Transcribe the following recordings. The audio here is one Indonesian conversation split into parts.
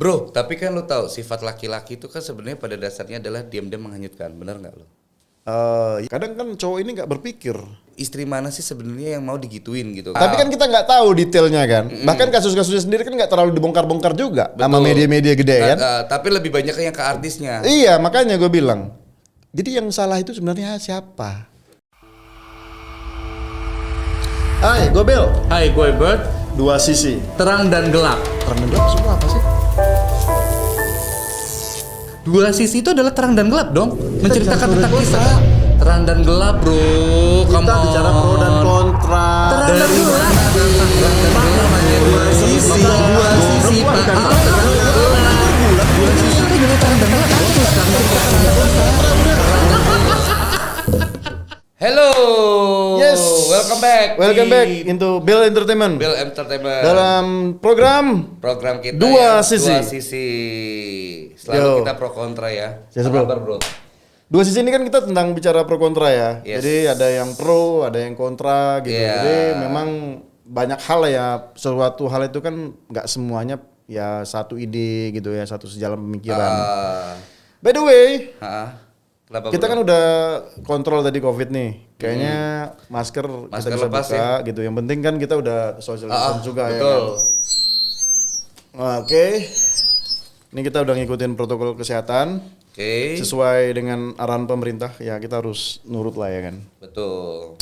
Bro, tapi kan lu tahu sifat laki-laki itu kan sebenarnya pada dasarnya adalah diam-diam menghanyutkan, benar nggak lo? Kadang kan cowok ini nggak berpikir. Istri mana sih sebenarnya yang mau digituin gitu? Tapi kan kita nggak tahu detailnya kan. Bahkan kasus-kasusnya sendiri kan nggak terlalu dibongkar-bongkar juga sama Betul. media-media gede kan. Tapi lebih banyak yang ke artisnya. Iya, makanya gue bilang. Jadi yang salah itu sebenarnya siapa? Hai, gue Bel. Hai, gue Bert. Dua sisi. Terang dan gelap. Terang dan gelap semua apa sih? Dua sisi itu adalah terang dan gelap dong. Menceritakan bicara tentang pro dan kisah. kontra. Terang dan gelap, bro. Kita bicara pro dan kontra. Terang dan gelap. Namanya dua sisi. Dua sisi. Dua sisi itu adalah terang dan gelap. Hello. Yes. Welcome back. Welcome di back into Bel Entertainment. Bel Entertainment. Dalam program kita Dua yang Sisi. Dua sisi. Selalu Yo. kita pro kontra ya. Yes, Apa bro. kabar, bro? Dua sisi ini kan kita tentang bicara pro kontra ya. Yes. Jadi ada yang pro, ada yang kontra gitu. Iya. Jadi memang banyak hal ya. Suatu hal itu kan nggak semuanya ya satu ide gitu ya, satu sejalan pemikiran. By the way, Kenapa, kita bro? kan udah kontrol tadi COVID nih. Kayaknya masker kita Masker bisa lepas buka gitu. Yang penting kan kita udah social distance juga ya. betul. Kan? Oke. Ini kita udah ngikutin protokol kesehatan. Oke. Sesuai dengan arahan pemerintah ya kita harus nurut lah ya kan. Betul.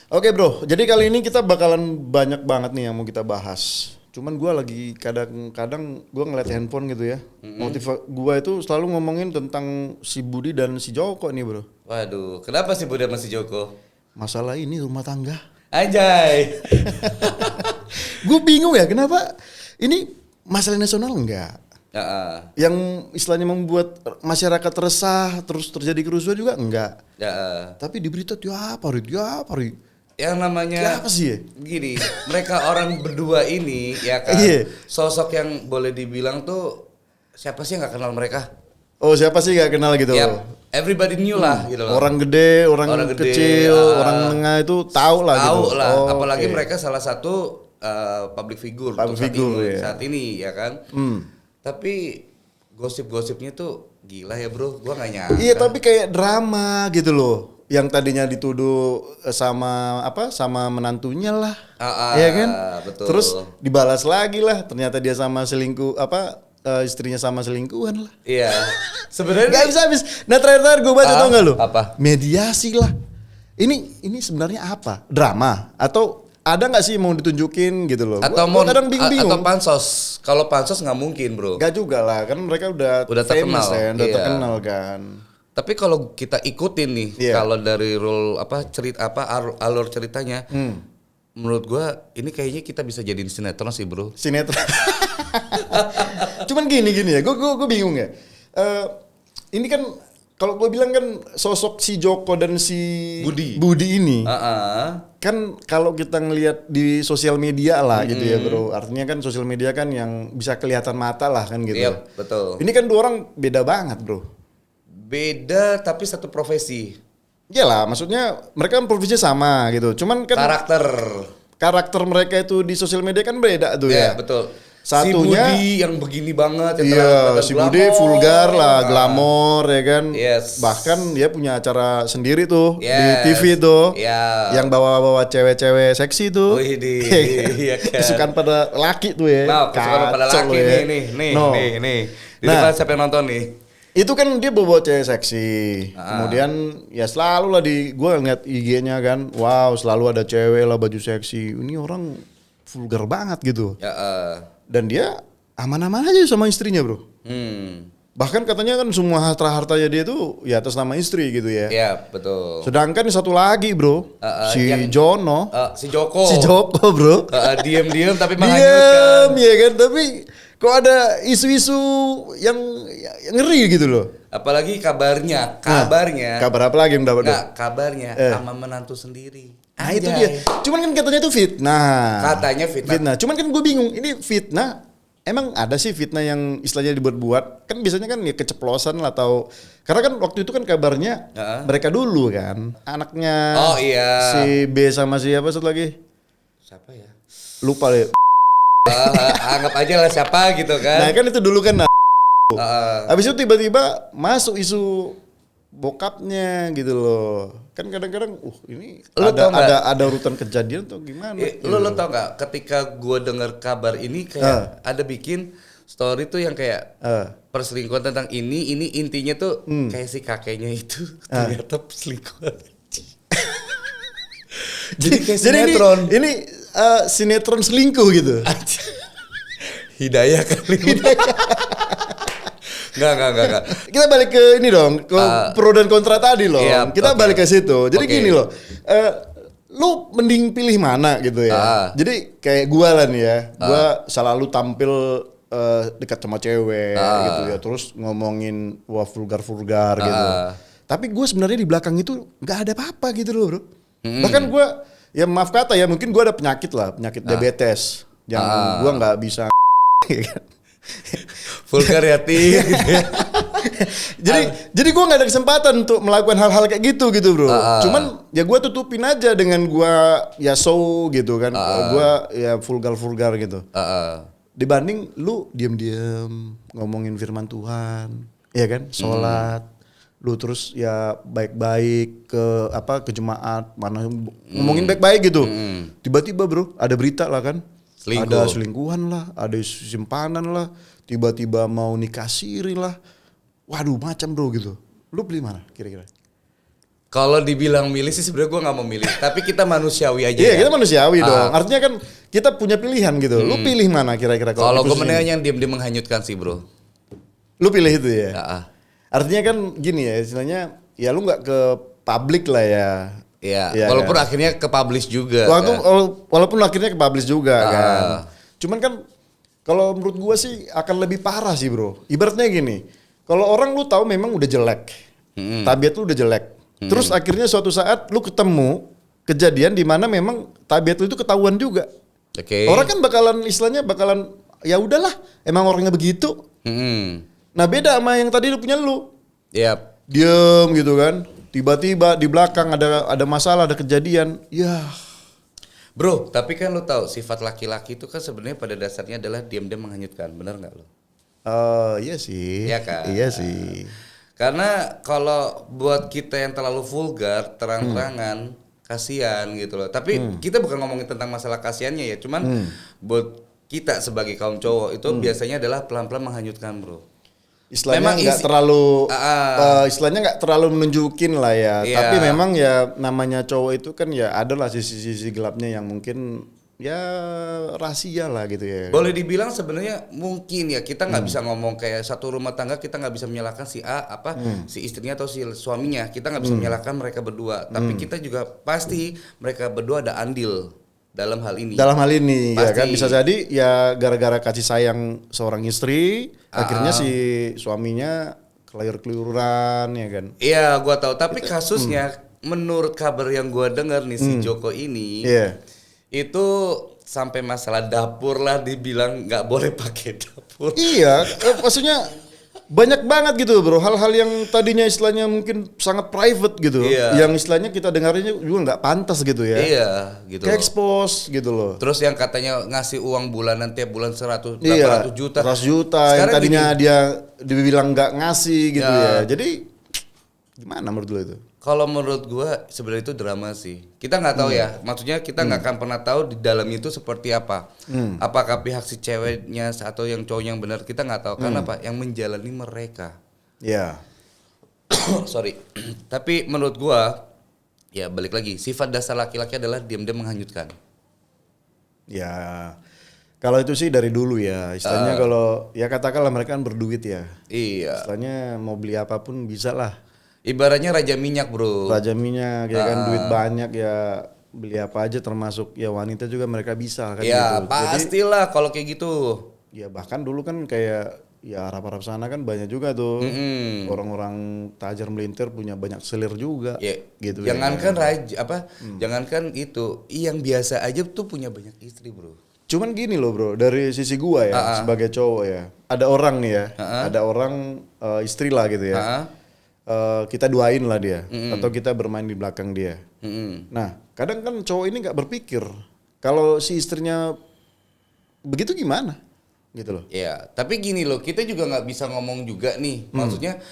Oke bro, jadi kali ini kita bakalan banyak banget nih yang mau kita bahas. Cuman gue lagi kadang-kadang gue ngeliat handphone gitu ya. Motif gue itu selalu ngomongin tentang si Budi dan si Joko nih bro. Waduh, kenapa sih Budi masih Joko? Masalah ini rumah tangga. Anjay. Gue bingung ya kenapa ini masalah nasional enggak? Yang istilahnya membuat masyarakat resah terus terjadi kerusuhan juga enggak? Tapi di berita tiap hari. Yang namanya Apa sih ya? gini, mereka orang berdua ini ya kan, Iya. sosok yang boleh dibilang tuh siapa sih yang nggak kenal mereka? Oh siapa sih gak kenal gitu? Ya, everybody knew lah gitu loh. Orang gede, orang gede, kecil, orang menengah itu tahu lah gitu. Tahu lah, Oh, apalagi oke. mereka salah satu public figure Public untuk figure, ya. saat ini ya kan. Tapi gosip-gosipnya tuh gila ya bro, gua nggak nyangka. Iya tapi kayak drama gitu loh. Yang tadinya dituduh sama menantunya lah. Iya kan? Betul. Terus dibalas lagi lah. Ternyata dia sama istrinya sama selingkuhan lah. Iya. Sebenarnya Gak bisa habis. Nah terakhir gue baca tau gak lu? Apa? Mediasi lah. Ini sebenarnya apa? Drama atau ada nggak sih mau ditunjukin gitu loh? atau Gua kadang bingung-bingung. atau pansos. Kalau pansos nggak mungkin bro. Gak juga lah, kan mereka udah terkenal. famous kan, udah Iya. terkenal kan. Tapi kalau kita ikutin nih, Iya. kalau dari rule alur ceritanya, menurut gua ini kayaknya kita bisa jadiin sinetron sih bro. Sinetron. Cuman gini ya, gue bingung ya. Ini kan kalau gue bilang kan sosok si Joko dan si Budi ini, kan kalau kita ngelihat di sosial media lah gitu ya bro. Artinya kan sosial media kan yang bisa kelihatan mata lah kan gitu. Iya betul. Ini kan dua orang beda banget bro. Beda tapi satu profesi. Iyalah, maksudnya mereka kan profesinya sama gitu. Cuman kan karakter mereka itu di sosial media kan beda tuh ya. Betul. Satunya si Budi yang begini banget, yang iya, terlihat si glamor. Budi vulgar lah, glamor ya kan. Yes. Bahkan dia punya acara sendiri tuh di Yes. TV tuh. Iya. Yang bawa-bawa cewek-cewek seksi tuh. Wih, iya kan. Kesukaan pada laki tuh ya. Nah, kesukaan pada Kacau laki ya. nih. Di Nah. depan siapa yang nonton nih? Itu kan dia bawa cewek seksi. Kemudian ya selalu lah gue ngeliat IG-nya kan. Wow, selalu ada cewek lah baju seksi. Ini orang vulgar banget gitu. Dan dia aman-aman aja sama istrinya bro. Bahkan katanya kan semua harta-hartanya dia tuh ya atas nama istri gitu ya. Iya betul. Sedangkan satu lagi bro, si Jono. Si Joko. Si Joko bro. Diam-diam tapi Diam menghanyutkan. ya kan, tapi kok ada isu-isu yang ngeri gitu loh. Apalagi kabarnya. Kabar apa lagi yang dapat? Nggak, kabarnya sama menantu sendiri. Nah itu dia. Cuman kan katanya itu fitnah. Katanya fitnah. Cuman kan gue bingung, ini fitnah. Emang ada sih fitnah yang istilahnya dibuat-buat? Kan biasanya kan ya keceplosan lah atau karena kan waktu itu kan kabarnya mereka dulu kan anaknya si B sama si apa satu lagi? Siapa ya? Lupa deh. Anggap aja lah siapa gitu kan. Nah kan itu dulu kan. Habis itu tiba-tiba masuk isu bokapnya gitu loh. Kan kadang-kadang ini ada urutan kejadian tuh gimana? Lo tau nggak ketika gue dengar kabar ini kayak ada bikin story tuh yang kayak perselingkuhan tentang ini intinya tuh kayak si kakeknya itu ternyata selingkuhan. Jadi kayak sinetron. Ini sinetron selingkuh gitu. Hidayah kali. Enggak. Kita balik ke ini dong, ke pro dan kontra tadi loh. Iya, Kita balik ke situ. Jadi gini loh, lu mending pilih mana gitu ya. Jadi kayak gua lah nih ya, gua selalu tampil dekat sama cewek gitu ya, terus ngomongin vulgar gitu. Tapi gue sebenarnya di belakang itu nggak ada apa-apa gitu loh bro. Bahkan gue, ya maaf kata ya, mungkin gue ada penyakit diabetes yang gue nggak bisa. Vulgar ya Ti. jadi gue nggak ada kesempatan untuk melakukan hal-hal kayak gitu bro. Cuman ya gue tutupin aja dengan gue ya show gitu kan. Gue ya vulgar gitu. Dibanding lu diam-diam ngomongin firman Tuhan, ya kan, sholat. Lu terus ya baik-baik ke jemaat, mana ngomongin baik-baik gitu. Tiba-tiba bro ada berita lah kan. Ada selingkuhan lah, ada simpanan lah, tiba-tiba mau nikah siri lah. Waduh macam bro gitu. Lu pilih mana kira-kira? Kalau dibilang milih sih sebenarnya gue nggak mau milih, tapi kita manusiawi aja. Iya, kita manusiawi dong. Artinya kan kita punya pilihan gitu. Lu pilih mana kira-kira? Kalau gue mendingan yang diam-diam menghanyutkan sih bro. Lu pilih itu ya? Artinya kan gini ya, istilahnya ya lu nggak ke publik lah ya. Iya, walaupun kan akhirnya ke publish juga. Walaupun akhirnya ke publish juga kan. Cuman kan kalau menurut gua sih akan lebih parah sih bro. Ibaratnya gini, kalau orang lu tahu memang udah jelek, tabiat lu udah jelek. Terus akhirnya suatu saat lu ketemu kejadian di mana memang tabiat lu itu ketahuan juga. Orang kan bakalan ya udahlah, emang orangnya begitu. Nah beda sama yang tadi lu punya lu. Diem gitu kan. Tiba-tiba di belakang ada masalah, ada kejadian. Ya. Bro, tapi kan lu tahu sifat laki-laki itu kan sebenarnya pada dasarnya adalah diam-diam menghanyutkan. Benar nggak lo? Iya sih. Iya kan? Iya sih. Karena kalau buat kita yang terlalu vulgar, terang-terangan, kasihan gitu loh. Tapi kita bukan ngomongin tentang masalah kasihannya ya. Cuman buat kita sebagai kaum cowok itu biasanya adalah pelan-pelan menghanyutkan bro. Istilahnya nggak terlalu, istilahnya nggak terlalu menunjukin lah ya. Iya. Tapi memang ya namanya cowok itu kan ya ada lah sisi-sisi gelapnya yang mungkin ya rahasia lah gitu ya. Boleh dibilang sebenarnya mungkin ya kita nggak bisa ngomong kayak satu rumah tangga kita nggak bisa menyalahkan si A si istrinya atau si suaminya, kita nggak bisa menyalahkan mereka berdua. Tapi kita juga pasti mereka berdua ada andil dalam hal ini. Ya kan bisa jadi ya gara-gara kasih sayang seorang istri akhirnya si suaminya keluyur-keluyuran ya kan. Iya, gua tahu, tapi kasusnya menurut kabar yang gua dengar nih si Joko ini itu sampai masalah dapur lah dibilang nggak boleh pakai dapur. Iya, maksudnya banyak banget gitu bro, hal-hal yang tadinya istilahnya mungkin sangat private gitu, yang istilahnya kita dengarnya juga nggak pantas gitu ya. Iya, gitu. Kayak expose gitu loh. Terus yang katanya ngasih uang bulanan tiap bulan 100 juta. 100 juta yang tadinya dia dibilang nggak ngasih gitu ya. Jadi gimana menurut lo itu? Kalau menurut gua sebenarnya itu drama sih. Kita nggak tahu ya. Maksudnya kita nggak akan pernah tahu di dalam itu seperti apa. Apakah pihak si ceweknya atau yang cowoknya yang benar, kita nggak tahu. Karena apa? Yang menjalani mereka. Iya. Sorry. Tapi menurut gua ya balik lagi, sifat dasar laki-laki adalah diam-diam menghanyutkan. Ya. Kalau itu sih dari dulu ya. Istilahnya kalau ya katakanlah mereka kan berduit ya. Iya. Istilahnya mau beli apapun bisa lah. Ibaratnya raja minyak bro. Raja minyak ya kan, duit banyak ya beli apa aja, termasuk ya wanita juga mereka bisa kan. Ya gitu. pastilah kalau kayak gitu. Ya bahkan dulu kan kayak ya Arab sana kan banyak juga tuh orang-orang tajar melintir punya banyak selir juga. Ya, gitu. Jangankan raja jangankan itu, yang biasa aja tuh punya banyak istri bro. Cuman gini loh bro, dari sisi gua ya sebagai cowok ya, ada orang nih ya, ada orang istri lah gitu ya. Kita duain lah dia, atau kita bermain di belakang dia. Nah, kadang kan cowok ini nggak berpikir kalau si istrinya begitu gimana? Gitu loh. Ya, tapi gini loh, kita juga nggak bisa ngomong juga nih. Maksudnya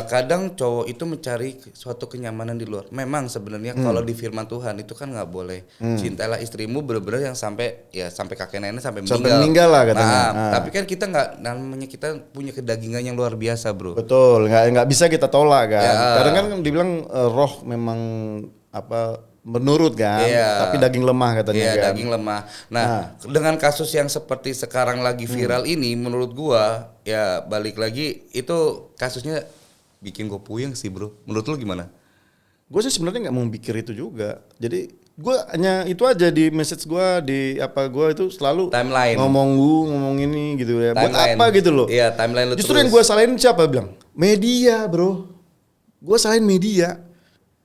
kadang cowok itu mencari suatu kenyamanan di luar. Memang sebenarnya kalau di firman Tuhan itu kan nggak boleh. Cintailah istrimu benar-benar yang sampai kakek nenek sampai meninggal lah katanya. Tapi kan kita nggak, namanya kita punya kedagingan yang luar biasa, bro. Betul, nggak bisa kita tolak kan. Kadang kan dibilang roh memang menurut kan, tapi daging lemah katanya kan. Daging lemah. Nah, dengan kasus yang seperti sekarang lagi viral ini, menurut gua ya balik lagi itu kasusnya bikin gua puyeng sih, bro. Menurut lu gimana? Gue sih sebenarnya nggak mau pikir itu juga. Jadi gua hanya itu aja di message gua gua itu selalu timeline. ngomong ini gitu ya. Timeline. Buat apa gitu loh? Iya, timeline lu. Justru yang gua salahin siapa bilang? Media, bro. Gua salahin media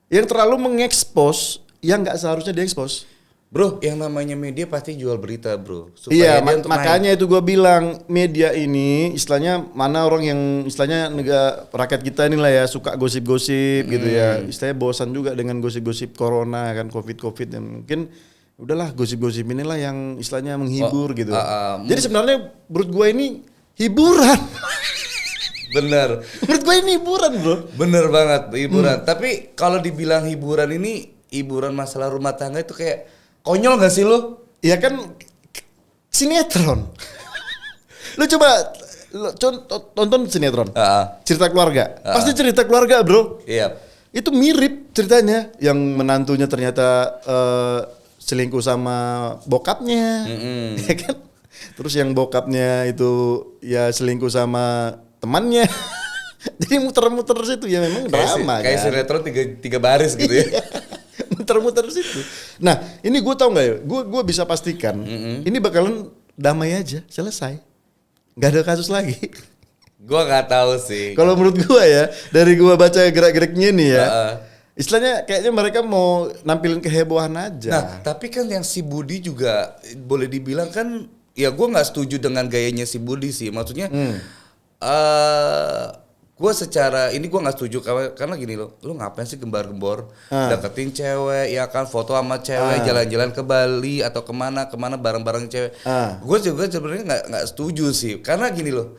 yang terlalu mengekspos yang nggak seharusnya diekspos. Bro, yang namanya media pasti jual berita, bro. Supaya makanya itu gue bilang media ini istilahnya mana orang yang istilahnya rakyat kita ini lah ya suka gosip-gosip gitu ya. Istilahnya bosan juga dengan gosip-gosip corona kan, covid yang mungkin udahlah gosip-gosip inilah yang istilahnya menghibur gitu. Jadi sebenarnya menurut gue ini hiburan. Bener. Menurut gue ini hiburan, bro. Bener banget hiburan. Tapi kalau dibilang hiburan ini hiburan masalah rumah tangga itu kayak konyol gak sih lu? Ya kan sinetron. Lu coba tonton sinetron. Cerita keluarga. Pasti cerita keluarga, bro. Iya. Itu mirip ceritanya. Yang menantunya ternyata selingkuh sama bokapnya. Ya kan? Terus yang bokapnya itu ya selingkuh sama temannya. Jadi muter-muter situ ya memang drama kayak kan. sinetron tiga baris gitu ya. Muter-muter situ. Nah, ini gue tau nggak ya? Gue bisa pastikan ini bakalan damai aja, selesai, nggak ada kasus lagi. Gue nggak tahu sih. Kalau menurut gue ya, dari gue baca gerak-geriknya nih ya, istilahnya kayaknya mereka mau nampilin kehebohan aja. Nah, tapi kan yang si Budi juga boleh dibilang kan, ya gue nggak setuju dengan gayanya si Budi sih. Maksudnya, gue secara ini gue nggak setuju karena gini loh, lu ngapain sih gembar-gembor deketin cewek ya kan, foto sama cewek jalan-jalan ke Bali atau kemana bareng-bareng cewek. Gue juga sebenarnya nggak setuju sih karena gini loh,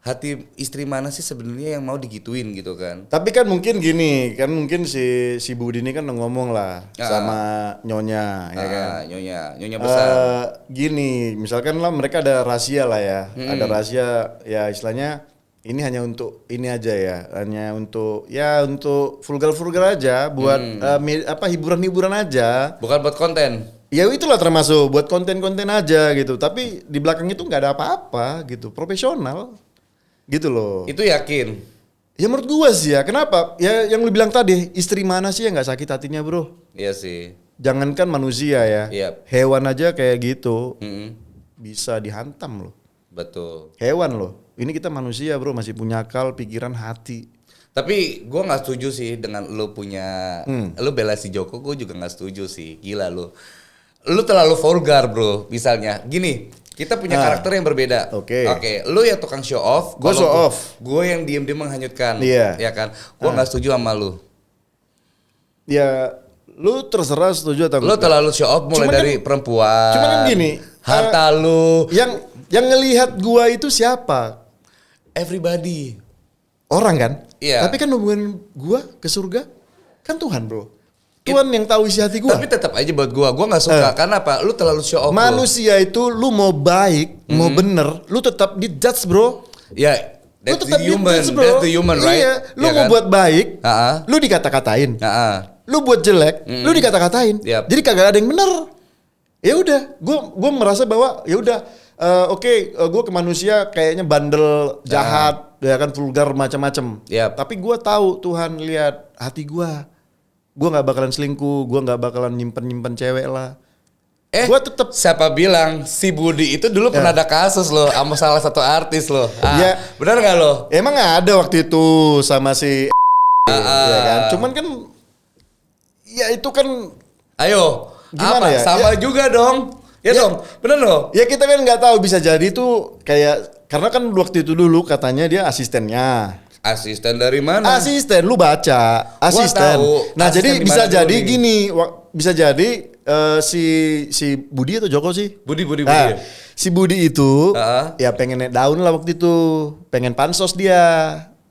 hati istri mana sih sebenarnya yang mau digituin gitu kan. Tapi kan mungkin gini kan, mungkin si Budi ini kan ngomong lah sama nyonya ya kan, nyonya besar. Gini misalkan lah mereka ada rahasia lah ya, ada rahasia ya istilahnya. Ini hanya untuk ini aja ya, hanya untuk vulgar aja, buat hiburan aja. Bukan buat konten. Ya itulah termasuk buat konten-konten aja gitu. Tapi di belakang itu nggak ada apa-apa gitu, profesional, gitu loh. Itu yakin? Ya menurut gua sih ya, kenapa? Ya yang lu bilang tadi, istri mana sih yang nggak sakit hatinya, bro? Iya sih. Jangankan manusia ya, hewan aja kayak gitu, bisa dihantam loh. Betul. Hewan loh. Ini kita manusia, bro, masih punya akal, pikiran, hati. Tapi gue nggak setuju sih dengan lu punya, lu bela si Joko, gue juga nggak setuju sih. Gila lu terlalu vulgar, bro. Misalnya, gini, kita punya karakter yang berbeda. Oke. Lu yang tukang show off, gue show off. Gue yang diem-diem menghanyutkan. Iya. Ya kan? Gue nggak setuju sama lu. Ya, lu terserah setuju atau enggak. Lu terlalu show off mulai dari perempuan. Cuman kan gini, harta lu. Yang ngelihat gua itu siapa? Everybody. Orang kan? Iya. Tapi kan hubungan gua ke surga kan Tuhan, bro. Tuhan yang tahu isi hati gua. Tapi tetap aja buat gua nggak suka. Karena apa? Lu terlalu show off. Manusia itu lu mau baik, mau bener, lu tetap di-judge, bro. Ya, that's the human. Bro. That's the human, right? Iya, lu mau buat baik, lu dikata-katain. Lu buat jelek, lu dikata-katain. Jadi kagak ada yang bener. Ya udah, gua merasa bahwa ya udah. Gue ke manusia kayaknya bandel, jahat, ya kan, vulgar macam-macam. Tapi gue tahu Tuhan lihat hati gue nggak bakalan selingkuh, gue nggak bakalan nyimpen cewek lah. Gue tetap. Siapa bilang si Budi itu dulu pernah ada kasus loh sama salah satu artis loh. Ya, benar nggak lo? Emang ada waktu itu sama si ya kan. Cuman kan, ya itu kan. Ayo, gimana apa? Ya? Sama juga dong. Ya dong, bener loh. Ya kita kan nggak tahu, bisa jadi tuh kayak karena kan waktu itu dulu katanya dia asistennya. Asisten dari mana? Asisten, lu baca asisten. Tahu. Nah asisten jadi bisa jadi nih? gini, bisa jadi si Budi atau Joko sih? Budi. Nah, si Budi itu Ah. ya pengen naik daun lah waktu itu, pengen pansos dia.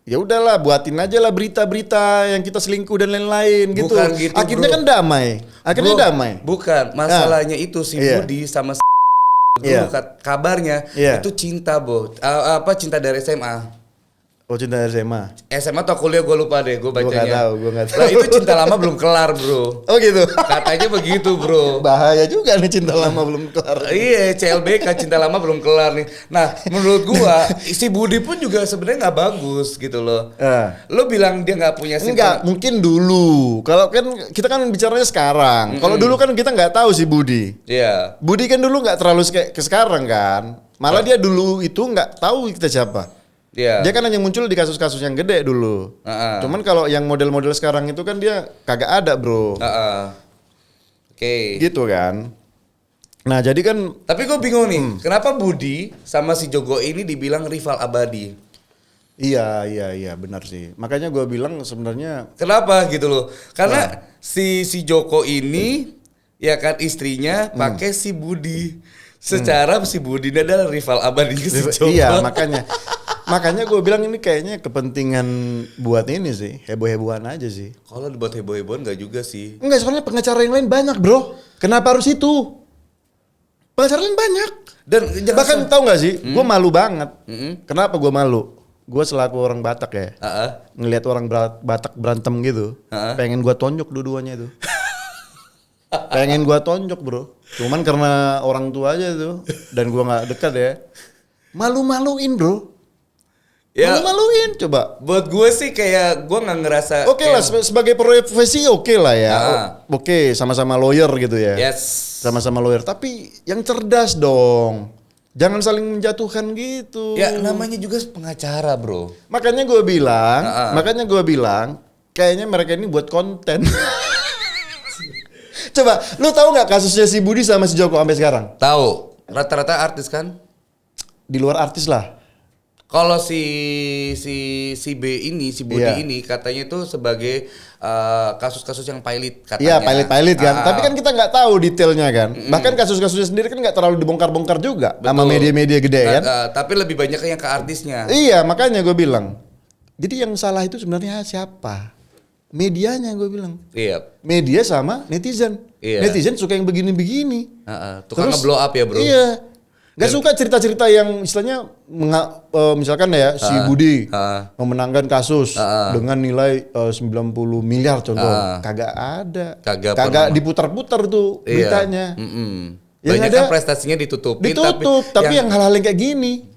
Ya udahlah, buatin aja lah berita-berita yang kita selingkuh dan lain-lain gitu. Bukan gitu, Akhirnya bro. kan damai. Akhirnya Bro, damai. Bukan, masalahnya itu si Iya. Budi sama Iya. dulu kabarnya Iya. itu cinta, Bo. Cinta dari SMA. Oh, cinta dari SMA. SMA atau kuliah gue lupa deh, gue bacanya. Gua nggak tahu. Lah itu cinta lama belum kelar, Bro. Oh gitu. Katanya begitu, Bro. Bahaya juga nih cinta lama belum kelar. Iya, CLBK cinta lama belum kelar nih. Nah, menurut gua si Budi pun juga sebenarnya nggak bagus gitu loh. Lo bilang dia nggak punya Enggak, mungkin dulu. Kalau kan kita kan bicaranya sekarang. Kalau dulu kan kita nggak tahu si Budi. Iya. Budi kan dulu nggak terlalu kayak ke sekarang kan. Malah dia dulu itu nggak tahu kita siapa. Iya. Dia kan hanya muncul di kasus-kasus yang gede dulu. Cuman kalau yang model-model sekarang itu kan dia kagak ada, bro. Oke. Gitu kan. Nah jadi kan. Tapi gue bingung nih, kenapa Budi sama si Jogo ini dibilang rival abadi? Iya benar sih. Makanya gue bilang sebenarnya. Kenapa gitu loh? Karena si Joko ini ya kan istrinya pakai si Budi. Secara si Budi ini adalah rival abadi si Joko. Iya makanya gue bilang ini kayaknya kepentingan buat ini sih, heboh-hebohan aja sih. Kalau dibuat heboh-hebohan enggak juga sih. Enggak, soalnya pengacara yang lain banyak, bro. Kenapa harus itu? Pengacara lain banyak. Dan Bahkan tahu nggak sih, gue malu banget. Kenapa gue malu? Gue selaku orang Batak ya, ngelihat orang Batak berantem gitu, pengen gue tonjok dua-duanya itu. Pengen gue tonjok, bro. Cuman karena orang tua aja tuh, dan gue nggak dekat ya. Malu-maluin, bro. Ya, Malu-maluin, coba. buat gue sih kayak gue nggak ngerasa. Oke lah, sebagai profesi oke lah ya. Oke, sama-sama lawyer gitu ya. Yes. Sama-sama lawyer, tapi yang cerdas dong. Jangan saling menjatuhkan gitu. Ya namanya juga pengacara, bro. Makanya gue bilang, kayaknya mereka ini buat konten. Coba, lu tahu nggak kasusnya si Budi sama si Joko sampai sekarang? Tahu. Rata-rata artis kan? Di luar artis lah. Kalau si B ini, si Budi ini katanya itu sebagai kasus-kasus yang pilot Iya, katanya. pilot kan. Tapi kan kita nggak tahu detailnya kan. Bahkan kasus-kasusnya sendiri kan nggak terlalu dibongkar-bongkar juga sama media-media gede kan. Tapi lebih banyak yang ke artisnya. Iya, makanya gue bilang. Jadi yang salah itu sebenarnya siapa? Medianya, gue bilang. Iya. Media sama netizen. Iya. Netizen suka yang begini-begini. Tukang nge-blow up ya, bro. Iya. Gak suka cerita-cerita yang istilahnya misalkan ya si Budi memenangkan kasus dengan nilai 90 miliar contoh. Kagak ada. Kagak diputar-putar tuh beritanya. Banyak kan prestasinya ditutupin. Tapi yang hal-hal yang kayak gini.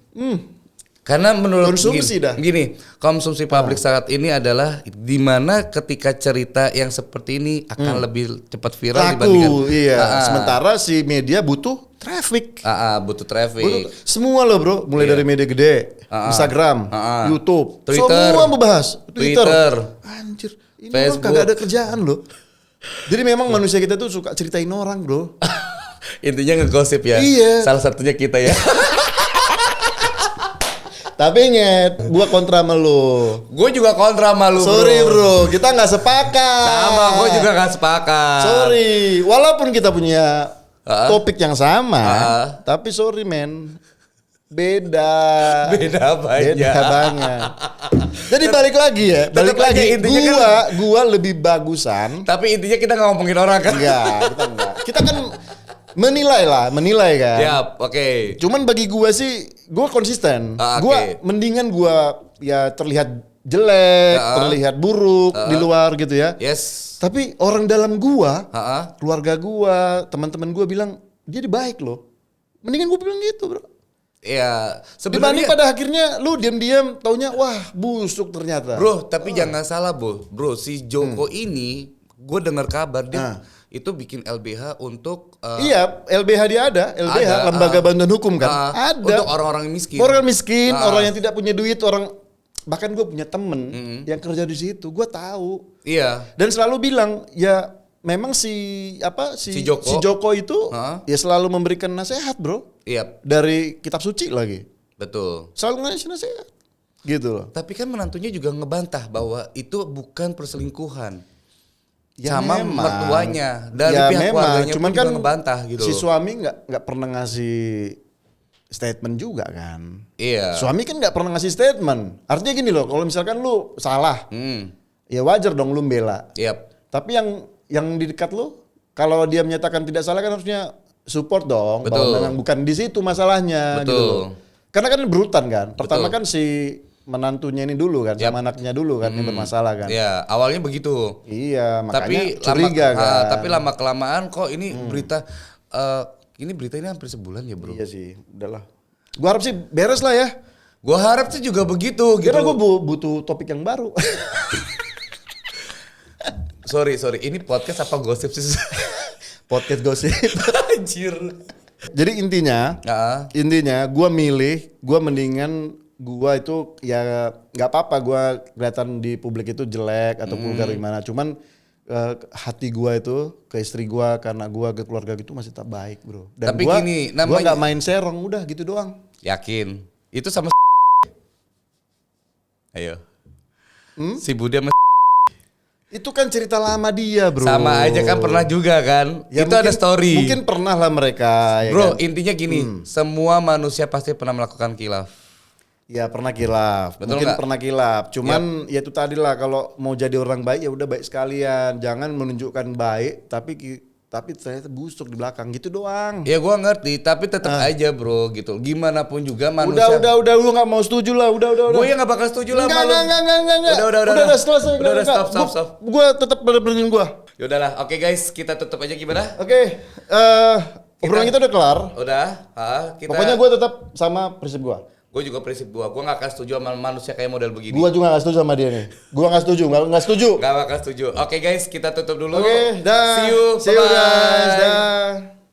Karena menurut Konsumsi gini, konsumsi publik saat ini adalah dimana ketika cerita yang seperti ini akan lebih cepat viral dibandingkan. Iya. Sementara si media butuh traffic. Butuh traffic. Semua loh bro, mulai dari media gede, Instagram, YouTube, Twitter, semua membahas. Twitter. Anjir, ini Facebook. orang kagak ada kerjaan loh. Jadi memang manusia kita tuh suka ceritain orang bro. Intinya ngegosip ya. Iya. Salah satunya kita ya. Tapi inget, gua kontra sama lu. Gue juga kontra sama lu, Sorry bro, kita nggak sepakat. Sama, gue juga gak sepakat. Sorry, walaupun kita punya topik yang sama, tapi sorry men, beda banget. Jadi balik lagi ya, balik lagi. Gua lebih bagusan. Tapi intinya kita nggak ngomongin orang kan? Enggak, kita kan menilai kan. Ya, oke. Cuman bagi gua sih, gua konsisten. Gua mendingan gua ya terlihat jelek, terlihat buruk di luar gitu ya. Yes. Tapi orang dalam gua, keluarga gua, teman-teman gua bilang dia baik loh. Mendingan gua bilang gitu, bro. Iya, Dibanding pada akhirnya lu diam-diam taunya wah busuk ternyata. Bro, tapi jangan salah, Bro. Si Joko ini gue dengar kabar dia itu bikin LBH untuk iya, LBH dia ada, Lembaga Bantuan Hukum kan. Ada. Untuk orang-orang miskin. Orang miskin, orang yang tidak punya duit, bahkan gue punya temen yang kerja di situ, gue tahu. Iya. Dan selalu bilang, ya memang si Joko itu ya selalu memberikan nasihat, bro. Iya. Dari kitab suci lagi. Betul. Selalu ngasih nasihat. Gitu loh. Tapi kan menantunya juga ngebantah bahwa itu bukan perselingkuhan. Ya sama memang. mertuanya dari Ya pihak memang, keluarganya cuman pun kan juga ngebantah gitu. si suami nggak pernah ngasih statement juga kan. Iya. Suami kan nggak pernah ngasih statement. Artinya gini loh, kalau misalkan lu salah, ya wajar dong lu bela. Yap. Tapi yang di dekat lu, kalau dia menyatakan tidak salah kan harusnya support dong. Betul. Bahwa memang bukan di situ masalahnya. Betul. Gitu loh. Karena kan berurutan kan. Pertama Betul. kan si menantunya ini dulu kan, sama anaknya dulu kan yang bermasalah kan. Iya, awalnya begitu. Iya, makanya Tapi curiga kan. tapi lama kelamaan kok ini berita ini hampir sebulan ya, Bro. Iya sih, udahlah. Gua harap sih beres lah ya. Gua harap sih juga begitu gitu. Karena gue butuh topik yang baru. Sorry, ini podcast apa gosip sih? Podcast gosip. Anjir. Jadi intinya gue mendingan gue itu ya nggak apa-apa gue kelihatan di publik itu jelek atau vulgar gimana. Cuman hati gue itu ke istri gue karena gue ke keluarga gitu masih tetap baik, bro. Dan tapi gue gini, namanya nggak main serong, udah gitu doang. yakin. Itu sama ayo. Si Budi sama Itu kan cerita lama dia, bro. sama aja kan pernah juga kan. Ya, itu ada story. Mungkin pernah lah mereka. Ya Bro, kan? intinya gini, semua manusia pasti pernah melakukan khilaf. Ya pernah kilaf, Betul mungkin nggak? pernah kilaf. Cuman ya itu tadi lah, kalau mau jadi orang baik ya udah baik sekalian. Jangan menunjukkan baik tapi ternyata busuk di belakang gitu doang. Ya gua ngerti, tapi tetap aja bro gitu. Gimana pun juga manusia. Udah lu nggak mau setuju lah, udah. Gue yang nggak bakal setuju lah. Enggak. Udah, Selesai. Udah, stop. Gue tetap bener-benerin gue. Yaudahlah, oke guys, kita tutup aja gimana? Oke, obrolan kita udah kelar. Udah, kita. Pokoknya gue tetap sama prinsip gue. Gue juga prinsip gue nggak akan setuju sama manusia kayak model begini. Gue juga gak setuju sama dia nih. Gue gak setuju, gak setuju. Gak bakal setuju. Oke guys, kita tutup dulu. Oke, dah. See you guys, dah.